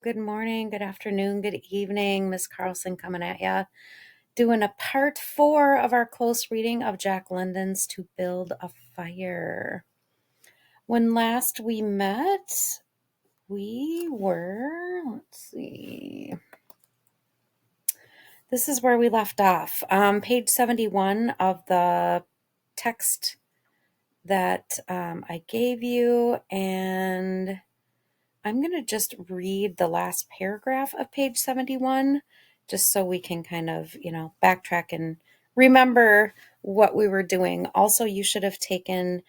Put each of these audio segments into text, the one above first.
good morning, good afternoon, good evening. Miss Carlson coming at ya, doing a part 4 of our close reading of Jack London's To Build a Fire. When last we met, let's see, this is where we left off. Page 71 of the text that I gave you, and I'm going to just read the last paragraph of page 71 just so we can kind of, backtrack and remember what we were doing. Also, you should have taken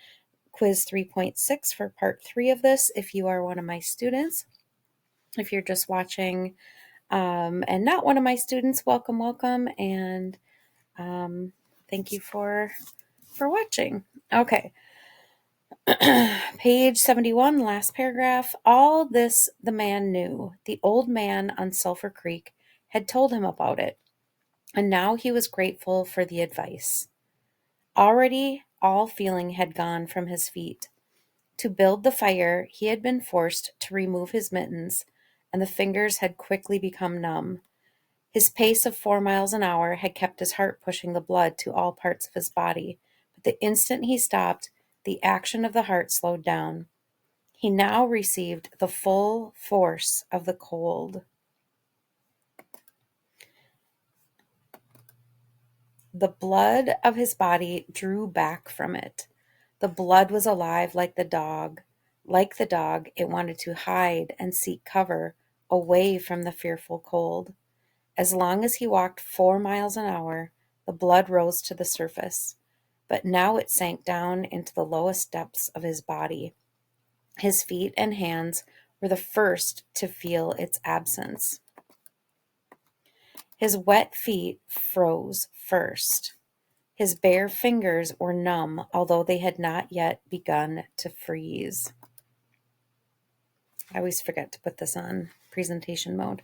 quiz 3.6 for part 3 of this if you are one of my students. If you're just watching and not one of my students, welcome, and thank you for watching. Okay. Page 71, last paragraph. All this the man knew. The old man on Sulphur Creek had told him about it, and now he was grateful for the advice. Already all feeling had gone from his feet. To build the fire, he had been forced to remove his mittens, and the fingers had quickly become numb. His pace of 4 miles an hour had kept his heart pushing the blood to all parts of his body, but the instant he stopped, the action of the heart slowed down. He now received the full force of the cold. The blood of his body drew back from it. The blood was alive like the dog. Like the dog, it wanted to hide and seek cover away from the fearful cold. As long as he walked 4 miles an hour, the blood rose to the surface, but now it sank down into the lowest depths of his body. His feet and hands were the first to feel its absence. His wet feet froze first. His bare fingers were numb, although they had not yet begun to freeze. I always forget to put this on presentation mode.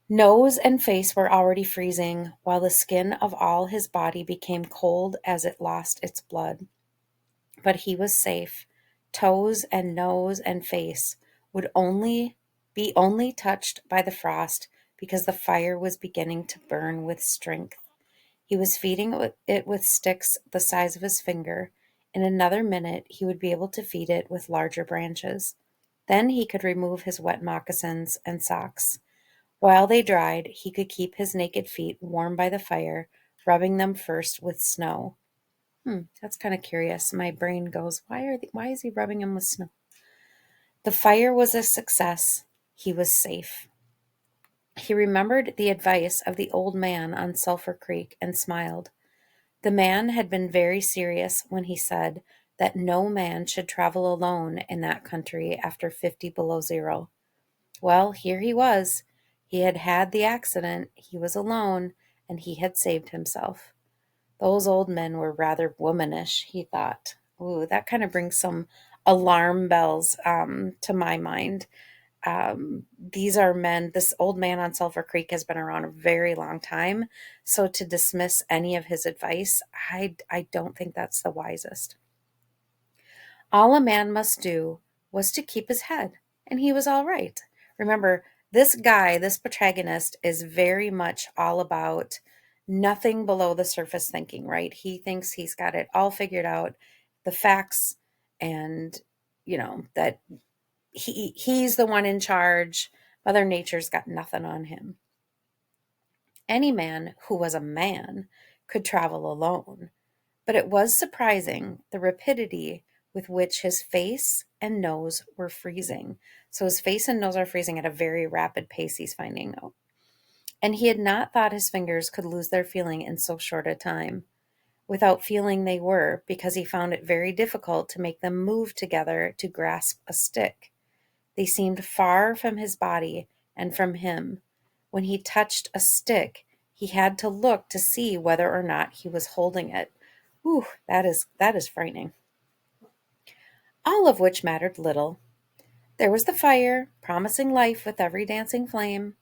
Nose and face were already freezing, while the skin of all his body became cold as it lost its blood. But he was safe. Toes and nose and face would be only touched by the frost because the fire was beginning to burn with strength. He was feeding it with sticks the size of his finger. In another minute, he would be able to feed it with larger branches. Then he could remove his wet moccasins and socks. While they dried, he could keep his naked feet warm by the fire, rubbing them first with snow. That's kind of curious. My brain goes, why is he rubbing them with snow? The fire was a success. He was safe. He remembered the advice of the old man on Sulphur Creek and smiled. The man had been very serious when he said that no man should travel alone in that country after 50 below zero. Well, here he was. He had had the accident, he was alone, and he had saved himself. Those old men were rather womanish, he thought. Ooh, that kind of brings some alarm bells to my mind. These are men, this old man on Sulphur Creek has been around a very long time. So to dismiss any of his advice, I don't think that's the wisest. All a man must do was to keep his head, and he was all right. Remember, this guy, this protagonist, is very much all about nothing below the surface thinking, right? He thinks he's got it all figured out, the facts, and, that he's the one in charge. Mother Nature's got nothing on him. Any man who was a man could travel alone, but it was surprising the rapidity with which his face and nose were freezing. So his face and nose are freezing at a very rapid pace, he's finding out. And he had not thought his fingers could lose their feeling in so short a time. Without feeling they were, because he found it very difficult to make them move together to grasp a stick. They seemed far from his body and from him. When he touched a stick, he had to look to see whether or not he was holding it. Ooh, that is frightening. All of which mattered little. There was the fire, promising life with every dancing flame.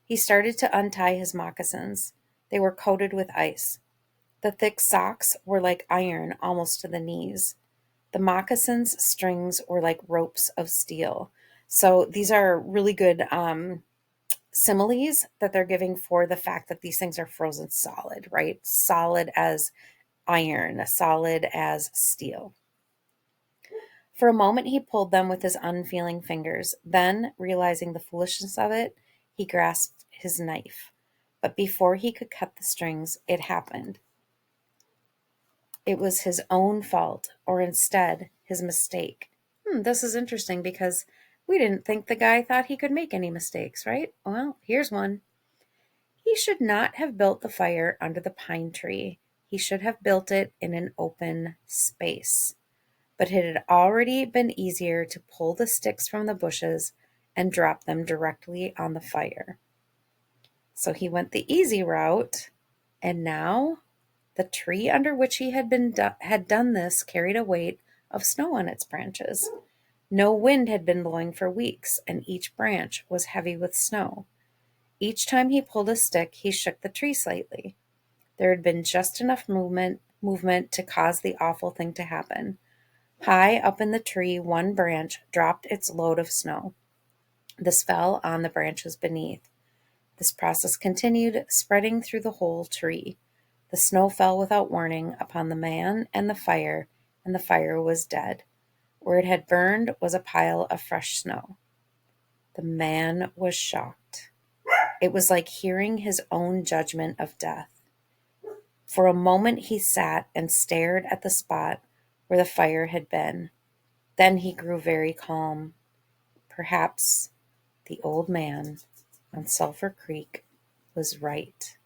He started to untie his moccasins. They were coated with ice. The thick socks were like iron almost to the knees. The moccasins' strings were like ropes of steel. So these are really good similes that they're giving for the fact that these things are frozen solid, right? Solid as iron, solid as steel. For a moment, he pulled them with his unfeeling fingers. Then, realizing the foolishness of it, he grasped his knife. But before he could cut the strings, it happened. It was his own fault, or instead, his mistake. This is interesting because we didn't think the guy thought he could make any mistakes, right? Well, here's one. He should not have built the fire under the pine tree. He should have built it in an open space. But it had already been easier to pull the sticks from the bushes and drop them directly on the fire. So he went the easy route, and now the tree under which he had done this carried a weight of snow on its branches. No wind had been blowing for weeks, and each branch was heavy with snow. Each time he pulled a stick, he shook the tree slightly. There had been just enough movement to cause the awful thing to happen. High up in the tree, one branch dropped its load of snow. This fell on the branches beneath. This process continued, spreading through the whole tree. The snow fell without warning upon the man and the fire was dead. Where it had burned was a pile of fresh snow. The man was shocked. It was like hearing his own judgment of death. For a moment he sat and stared at the spot where the fire had been. Then he grew very calm. Perhaps the old man on Sulphur Creek was right.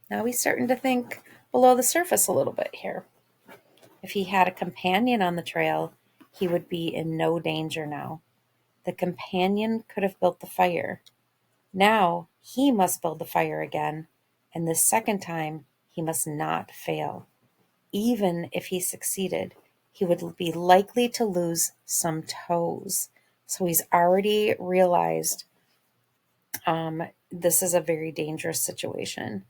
Now he's starting to think below the surface a little bit here. If he had a companion on the trail, he would be in no danger now. The companion could have built the fire. Now he must build the fire again, and this second time he must not fail. Even if he succeeded, he would be likely to lose some toes. So he's already realized this is a very dangerous situation.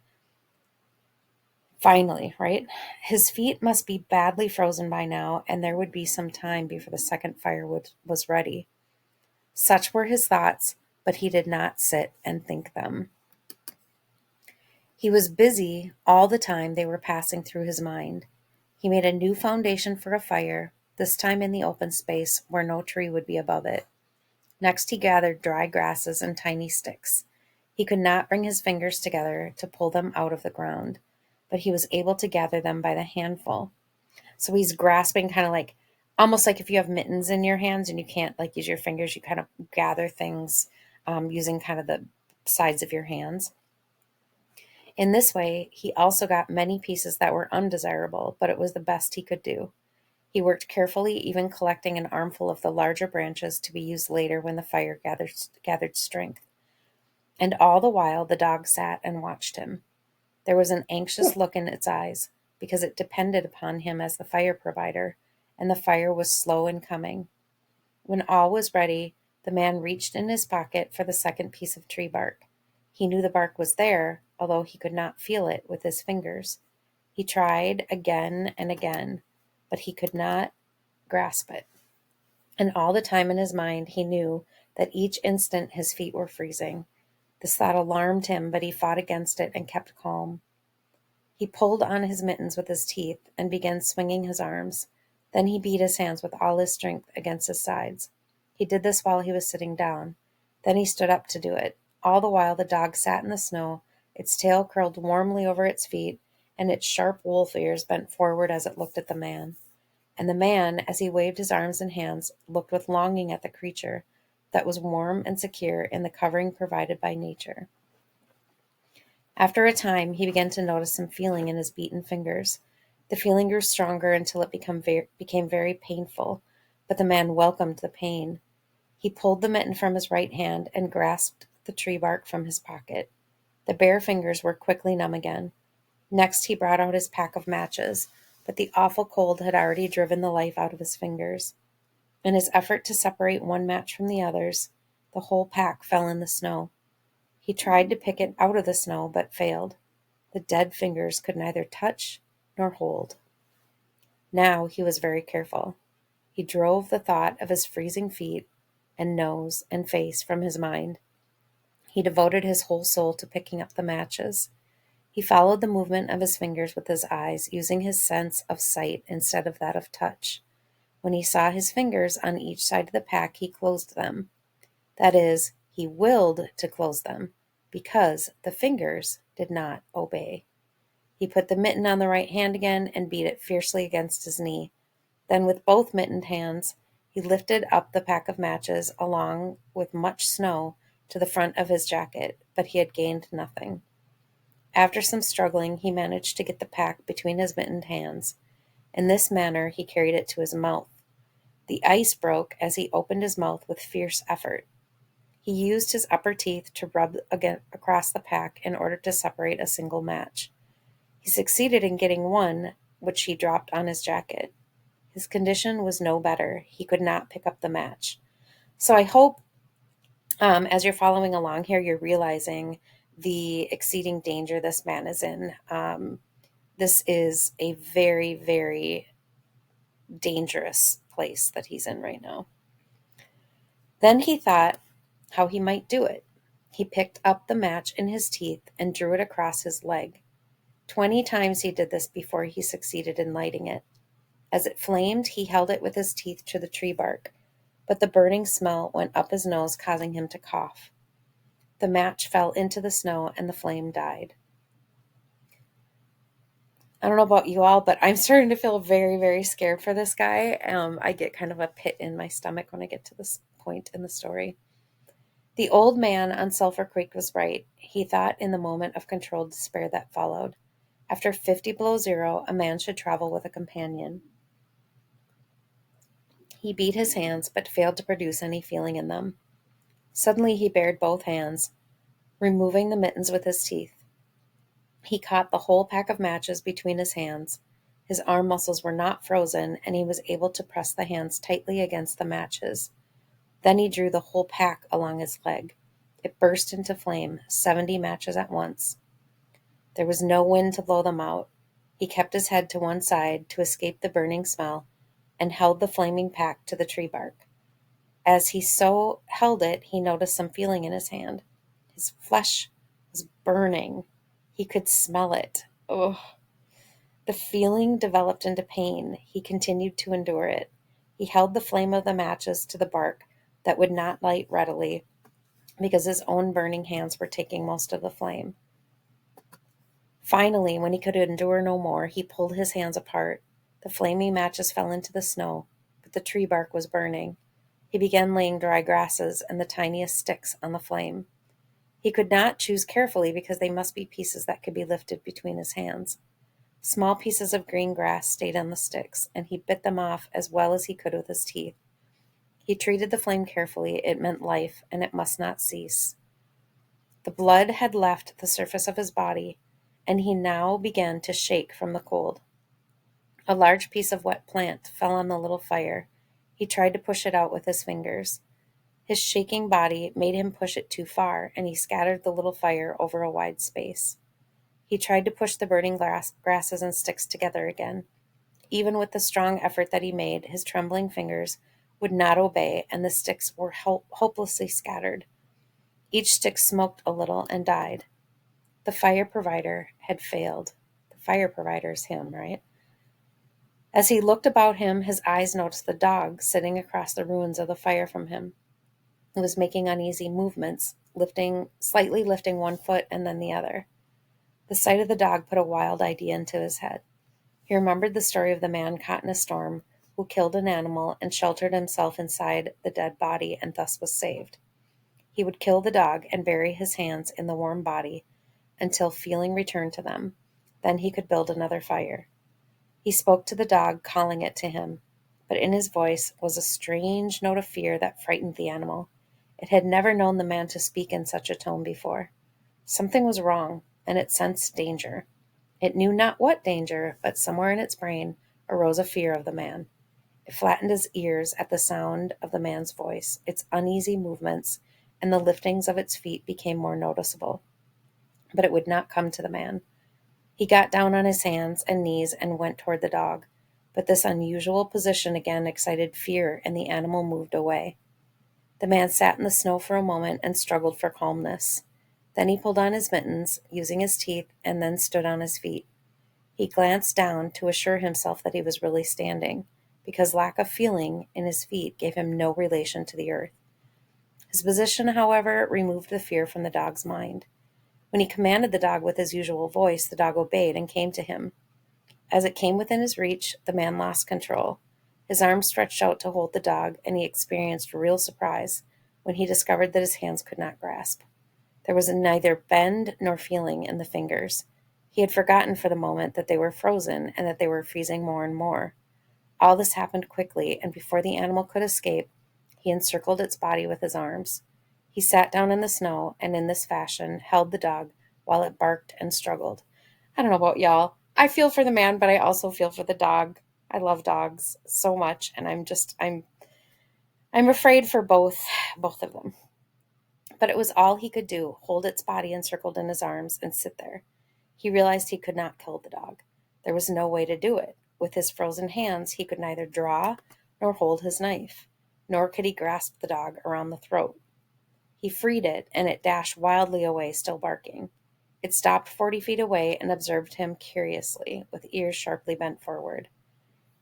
Finally, right? His feet must be badly frozen by now, and there would be some time before the second fire was ready. Such were his thoughts, but he did not sit and think them. He was busy all the time they were passing through his mind. He made a new foundation for a fire, this time in the open space where no tree would be above it. Next he gathered dry grasses and tiny sticks. He could not bring his fingers together to pull them out of the ground, but he was able to gather them by the handful. So he's grasping kind of like, almost like if you have mittens in your hands and you can't like use your fingers, you kind of gather things using kind of the sides of your hands. In this way, he also got many pieces that were undesirable, but it was the best he could do. He worked carefully, even collecting an armful of the larger branches to be used later when the fire gathered strength. And all the while the dog sat and watched him. There was an anxious look in its eyes, because it depended upon him as the fire provider, and the fire was slow in coming. When all was ready, the man reached in his pocket for the second piece of tree bark. He knew the bark was there, although he could not feel it with his fingers. He tried again and again, but he could not grasp it. And all the time in his mind he knew that each instant his feet were freezing. This thought alarmed him, but he fought against it and kept calm. He pulled on his mittens with his teeth and began swinging his arms. Then he beat his hands with all his strength against his sides. He did this while he was sitting down. Then he stood up to do it. All the while the dog sat in the snow, its tail curled warmly over its feet, and its sharp wolf ears bent forward as it looked at the man. And the man, as he waved his arms and hands, looked with longing at the creature that was warm and secure in the covering provided by nature. After a time, he began to notice some feeling in his beaten fingers. The feeling grew stronger until it became very painful, but the man welcomed the pain. He pulled the mitten from his right hand and grasped the tree bark from his pocket. The bare fingers were quickly numb again. Next, he brought out his pack of matches, but the awful cold had already driven the life out of his fingers. In his effort to separate one match from the others, the whole pack fell in the snow. He tried to pick it out of the snow, but failed. The dead fingers could neither touch nor hold. Now he was very careful. He drove the thought of his freezing feet and nose and face from his mind. He devoted his whole soul to picking up the matches. He followed the movement of his fingers with his eyes, using his sense of sight instead of that of touch. When he saw his fingers on each side of the pack, he closed them. That is, he willed to close them, because the fingers did not obey. He put the mitten on the right hand again and beat it fiercely against his knee. Then, with both mittened hands, he lifted up the pack of matches, along with much snow, to the front of his jacket, but he had gained nothing. After some struggling, he managed to get the pack between his mittened hands. In this manner, he carried it to his mouth. The ice broke as he opened his mouth with fierce effort. He used his upper teeth to rub across the pack in order to separate a single match. He succeeded in getting one, which he dropped on his jacket. His condition was no better. He could not pick up the match. So I hope as you're following along here, you're realizing the exceeding danger this man is in. This is a very, very dangerous place that he's in right now. Then he thought how he might do it. He picked up the match in his teeth and drew it across his leg. 20 times he did this before he succeeded in lighting it. As it flamed, he held it with his teeth to the tree bark, but the burning smell went up his nose, causing him to cough. The match fell into the snow and the flame died. I don't know about you all, but I'm starting to feel very, very scared for this guy. I get kind of a pit in my stomach when I get to this point in the story. The old man on Sulphur Creek was right, he thought in the moment of controlled despair that followed. After 50 below zero, a man should travel with a companion. He beat his hands, but failed to produce any feeling in them. Suddenly he bared both hands, removing the mittens with his teeth. He caught the whole pack of matches between his hands. His arm muscles were not frozen, and he was able to press the hands tightly against the matches. Then he drew the whole pack along his leg. It burst into flame, 70 matches at once. There was no wind to blow them out. He kept his head to one side to escape the burning smell, and held the flaming pack to the tree bark. As he so held it, he noticed some feeling in his hand. His flesh was burning. He could smell it. Ugh. The feeling developed into pain. He continued to endure it. He held the flame of the matches to the bark that would not light readily, because his own burning hands were taking most of the flame. Finally, when he could endure no more, he pulled his hands apart. The flaming matches fell into the snow, but the tree bark was burning. He began laying dry grasses and the tiniest sticks on the flame. He could not choose carefully because they must be pieces that could be lifted between his hands. Small pieces of green grass stayed on the sticks, and he bit them off as well as he could with his teeth. He treated the flame carefully. It meant life, and it must not cease. The blood had left the surface of his body, and he now began to shake from the cold. A large piece of wet plant fell on the little fire. He tried to push it out with his fingers. His shaking body made him push it too far, and he scattered the little fire over a wide space. He tried to push the burning grasses and sticks together again. Even with the strong effort that he made, his trembling fingers would not obey, and the sticks were hopelessly scattered. Each stick smoked a little and died. The fire provider had failed. The fire provider is him, right? As he looked about him, his eyes noticed the dog sitting across the ruins of the fire from him. It was making uneasy movements, slightly lifting one foot and then the other. The sight of the dog put a wild idea into his head. He remembered the story of the man caught in a storm who killed an animal and sheltered himself inside the dead body and thus was saved. He would kill the dog and bury his hands in the warm body until feeling returned to them. Then he could build another fire. He spoke to the dog, calling it to him, but in his voice was a strange note of fear that frightened the animal. It had never known the man to speak in such a tone before. Something was wrong, and it sensed danger. It knew not what danger, but somewhere in its brain arose a fear of the man. It flattened his ears at the sound of the man's voice. Its uneasy movements and the liftings of its feet became more noticeable. But it would not come to the man. He got down on his hands and knees and went toward the dog. But this unusual position again excited fear, and the animal moved away. The man sat in the snow for a moment and struggled for calmness. Then he pulled on his mittens, using his teeth, and then stood on his feet. He glanced down to assure himself that he was really standing, because lack of feeling in his feet gave him no relation to the earth. His position, however, removed the fear from the dog's mind. When he commanded the dog with his usual voice, the dog obeyed and came to him. As it came within his reach, the man lost control. His arms stretched out to hold the dog, and he experienced real surprise when he discovered that his hands could not grasp. There was neither bend nor feeling in the fingers. He had forgotten for the moment that they were frozen and that they were freezing more and more. All this happened quickly, and before the animal could escape, he encircled its body with his arms. He sat down in the snow and in this fashion held the dog while it barked and struggled. I don't know about y'all. I feel for the man, but I also feel for the dog. I love dogs so much, and I'm afraid for both of them. But it was all he could do, hold its body encircled in his arms and sit there. He realized he could not kill the dog. There was no way to do it. With his frozen hands, he could neither draw nor hold his knife, nor could he grasp the dog around the throat. He freed it, and it dashed wildly away, still barking. It stopped 40 feet away and observed him curiously, with ears sharply bent forward.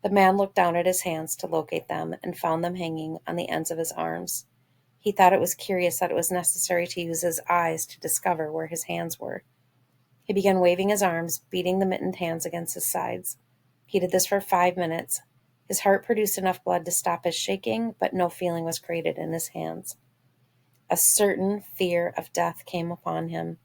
The man looked down at his hands to locate them and found them hanging on the ends of his arms. He thought it was curious that it was necessary to use his eyes to discover where his hands were. He began waving his arms, beating the mittened hands against his sides. He did this for 5 minutes. His heart produced enough blood to stop his shaking, but no feeling was created in his hands. A certain fear of death came upon him.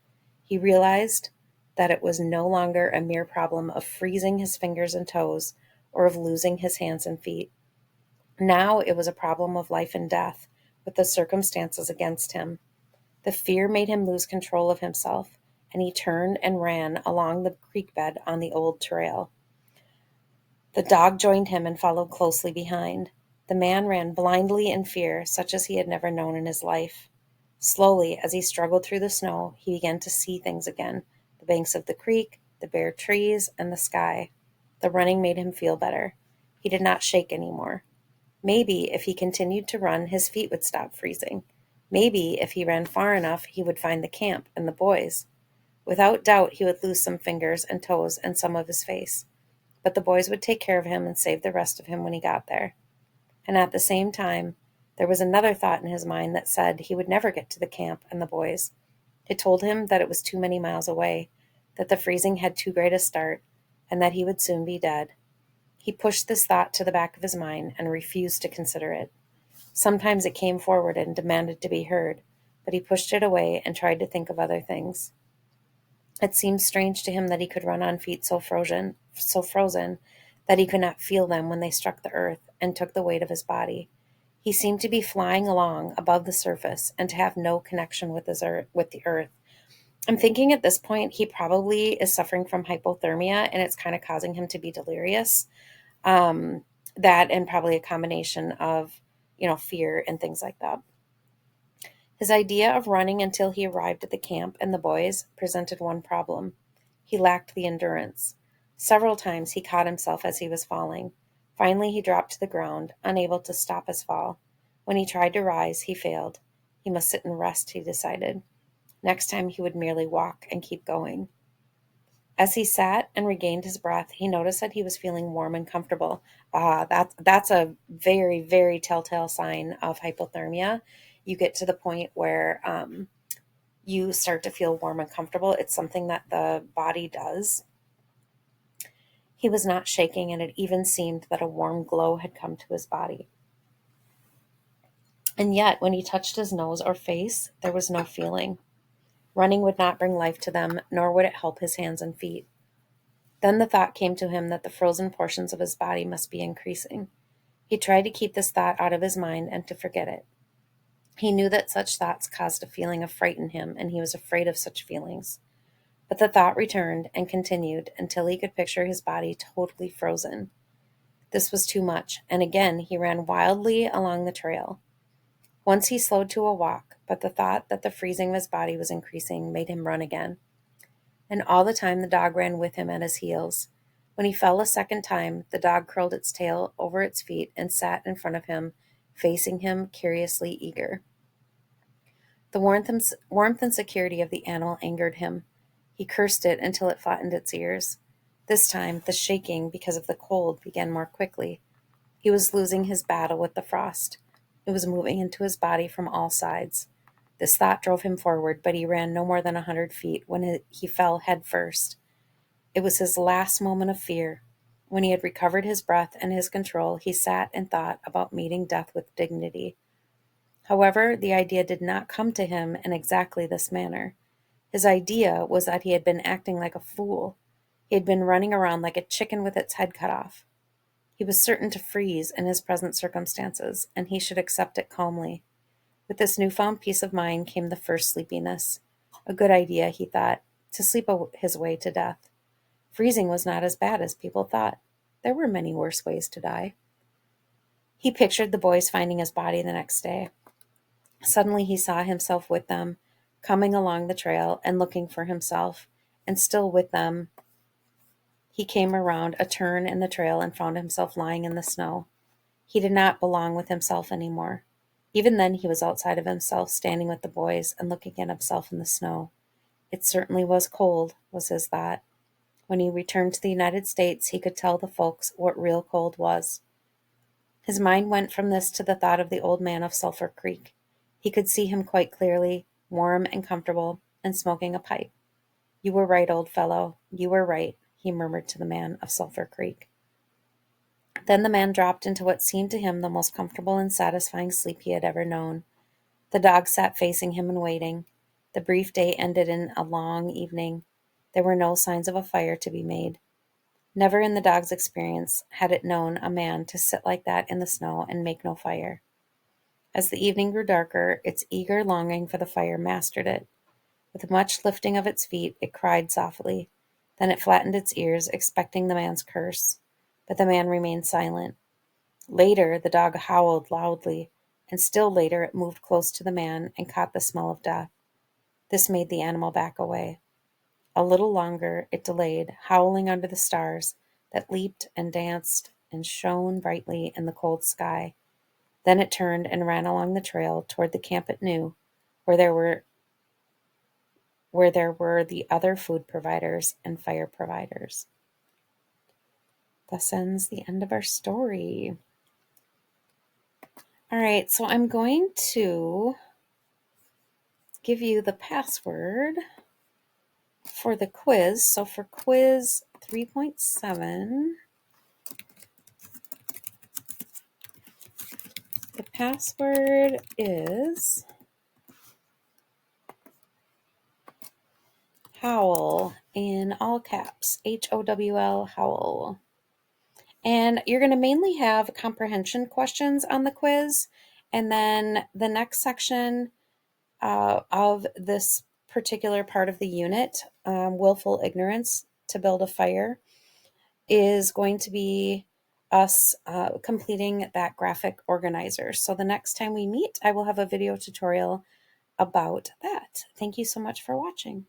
He realized that it was no longer a mere problem of freezing his fingers and toes or of losing his hands and feet. Now it was a problem of life and death, with the circumstances against him. The fear made him lose control of himself, and he turned and ran along the creek bed on the old trail. The dog joined him and followed closely behind. The man ran blindly in fear, such as he had never known in his life. Slowly, as he struggled through the snow, he began to see things again: the banks of the creek, the bare trees, and the sky. The running made him feel better. He did not shake any more. Maybe if he continued to run, his feet would stop freezing. Maybe if he ran far enough, he would find the camp and the boys. Without doubt, he would lose some fingers and toes and some of his face. But the boys would take care of him and save the rest of him when he got there. And at the same time, there was another thought in his mind that said he would never get to the camp and the boys. It told him that it was too many miles away, that the freezing had too great a start, and that he would soon be dead. He pushed this thought to the back of his mind and refused to consider it. Sometimes it came forward and demanded to be heard, but he pushed it away and tried to think of other things. It seemed strange to him that he could run on feet so frozen that he could not feel them when they struck the earth and took the weight of his body. He seemed to be flying along above the surface and to have no connection with the earth. I'm thinking at this point he probably is suffering from hypothermia, and it's kind of causing him to be delirious. That and probably a combination of, fear and things like that. His idea of running until he arrived at the camp and the boys presented one problem. He lacked the endurance. Several times he caught himself as he was falling. Finally, he dropped to the ground, unable to stop his fall. When he tried to rise, he failed. He must sit and rest, he decided. Next time he would merely walk and keep going. As he sat and regained his breath, he noticed that he was feeling warm and comfortable. That's a very, very telltale sign of hypothermia. You get to the point where you start to feel warm and comfortable. It's something that the body does. He was not shaking, and it even seemed that a warm glow had come to his body. And yet, when he touched his nose or face, there was no feeling. Running would not bring life to them, nor would it help his hands and feet. Then the thought came to him that the frozen portions of his body must be increasing. He tried to keep this thought out of his mind and to forget it. He knew that such thoughts caused a feeling of fright in him, and he was afraid of such feelings. But the thought returned and continued until he could picture his body totally frozen. This was too much, and again he ran wildly along the trail. Once he slowed to a walk, but the thought that the freezing of his body was increasing made him run again. And all the time the dog ran with him at his heels. When he fell a second time, the dog curled its tail over its feet and sat in front of him, facing him, curiously eager. The warmth and security of the animal angered him. He cursed it until it flattened its ears. This time, the shaking, because of the cold, began more quickly. He was losing his battle with the frost. It was moving into his body from all sides. This thought drove him forward, but he ran no more than 100 feet when he fell head first. It was his last moment of fear. When he had recovered his breath and his control, he sat and thought about meeting death with dignity. However, the idea did not come to him in exactly this manner. His idea was that he had been acting like a fool. He had been running around like a chicken with its head cut off. He was certain to freeze in his present circumstances, and he should accept it calmly. With this newfound peace of mind came the first sleepiness. A good idea, he thought, to sleep his way to death. Freezing was not as bad as people thought. There were many worse ways to die. He pictured the boys finding his body the next day. Suddenly he saw himself with them, coming along the trail and looking for himself, and still with them. He came around a turn in the trail and found himself lying in the snow. He did not belong with himself anymore. Even then he was outside of himself, standing with the boys and looking at himself in the snow. It certainly was cold, was his thought. When he returned to the United States, he could tell the folks what real cold was. His mind went from this to the thought of the old man of Sulphur Creek. He could see him quite clearly, warm and comfortable, and smoking a pipe. "You were right, old fellow, you were right," he murmured to the man of Sulphur Creek. Then the man dropped into what seemed to him the most comfortable and satisfying sleep he had ever known. The dog sat facing him and waiting. The brief day ended in a long evening. There were no signs of a fire to be made. Never in the dog's experience had it known a man to sit like that in the snow and make no fire. As the evening grew darker, its eager longing for the fire mastered it. With much lifting of its feet, it cried softly. Then it flattened its ears, expecting the man's curse. But the man remained silent. Later, the dog howled loudly, and still later it moved close to the man and caught the smell of death. This made the animal back away. A little longer it delayed, howling under the stars that leaped and danced and shone brightly in the cold sky. Then it turned and ran along the trail toward the camp it knew, where there were the other food providers and fire providers. Thus ends the end of our story. All right, so I'm going to give you the password for the quiz. So for quiz 3.7, the password is Howl in all caps, HOWL, Howl. And you're going to mainly have comprehension questions on the quiz. And then the next section of this particular part of the unit, willful ignorance to build a fire, is going to be us completing that graphic organizer. So the next time we meet, I will have a video tutorial about that. Thank you so much for watching.